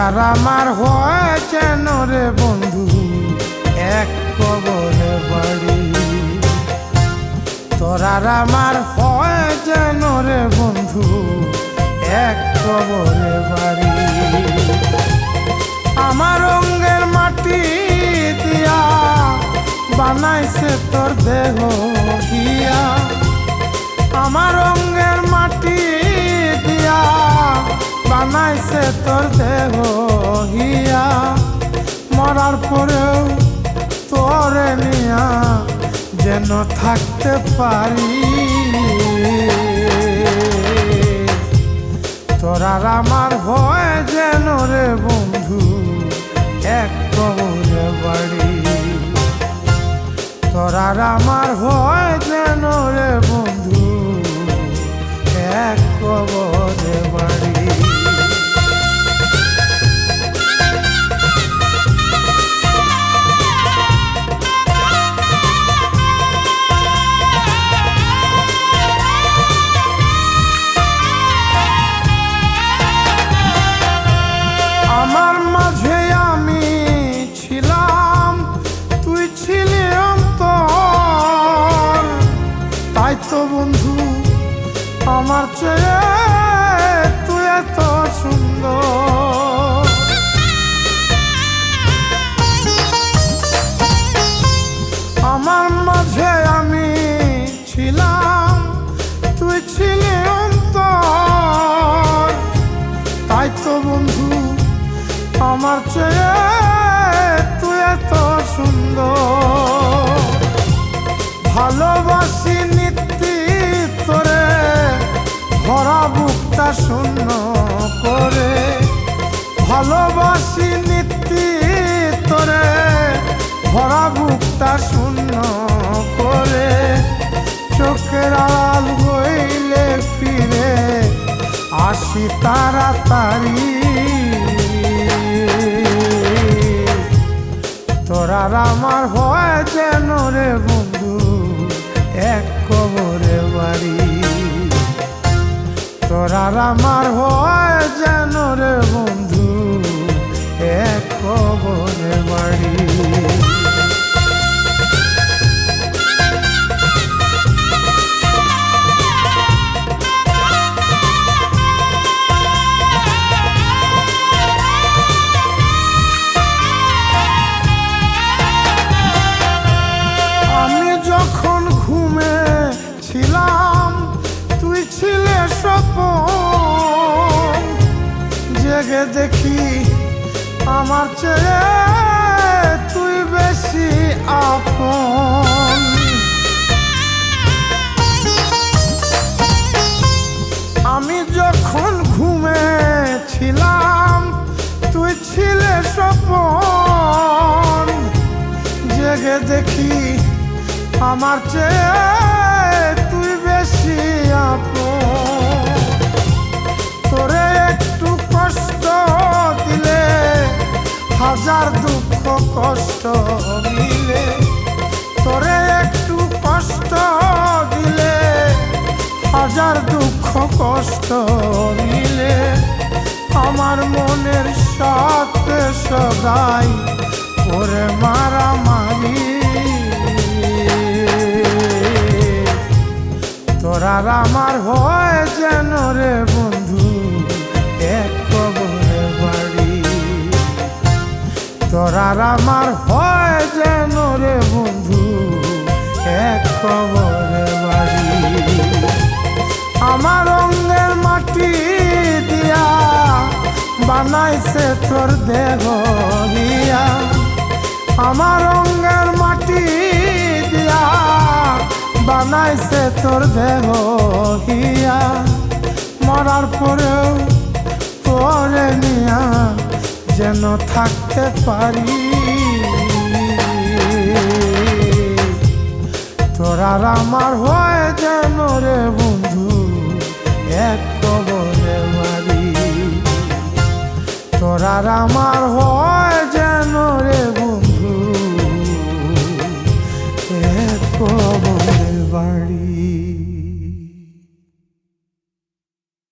তোরার আমার হয় যেন রে বন্ধু এক কবরে বাড়ি। তোরার আমার হয় যেন রে বন্ধু এক কবরে বাড়ি। আমার অঙ্গের মাটি দিয়া বানাইছে তোর দেহ হিয়া। আমার অঙ্গের মাটি দিয়া বানাইছে তোর দেহ হিয়া। মরার পরেও তোরে নিয়া যেন থাকতে পারি। তোরার আমার হয় যেন রে বন্ধু এক কবরে বাড়ি। তোরার আমার হয় যেন রে বন্ধু এক কবরে বাড়ি। আমার মাঝে আমি ছিলাম, তুই ছিলি অন্তর। তাই তো বন্ধু আমার চেয়ে তুই এত সুন্দর। আমার মাঝে আমি ছিলাম, তুই ছিলি অন্তর। তাই তো বন্ধু আমার চেয়ে তুই এত সুন্দর। ভালোবাসি নীতি তোরে ভরা বুকটা শূন্য করে। ভালোবাসি নীতি তোরে ভরা বুকটা শূন্য করে। চোখের আড়াল হইলে ফিরে আসি তাড়াতাড়ি। তোরার আমার হয় যেন রে বন্ধু এক কবরে বাড়ি। তোরার আমার হয় যেন রে বন্ধু এক কবরে বাড়ি। যখন ঘুমে ছিলাম তুই ছিলে স্বপন। জেগে দেখি আমার চেয়ে তুই বেশি আপন। আমি যখন ঘুমে ছিলাম তুই ছিলে স্বপন। জেগে দেখি আমার চেয়ে তুই বেশি আপন। তোরে একটু কষ্ট দিলে হাজার দুঃখ কষ্ট মিলে। তোরে একটু কষ্ট দিলে হাজার দুঃখ কষ্ট মিলে। আমার মনের সাথে সদাই ওরে মারামারি। তোরার আমার হয় যেন রে বন্ধু এক কবরে বাড়ি। তোরার আমার হয় যেন রে বন্ধু এক কবরে বাড়ি। আমার অঙ্গের মাটি দিয়া বানাইছে তোর দেহ হিয়া। আমার অঙ্গের মাটি দিয়া বানাইছে তোর দেহ হিয়া। মরার পরেও তোরে নিয়া যেন থাকতে পারি। তোরার আমার হয় যেন রে বন্ধু এক কবরে বাড়ি। তোরার আমার হয়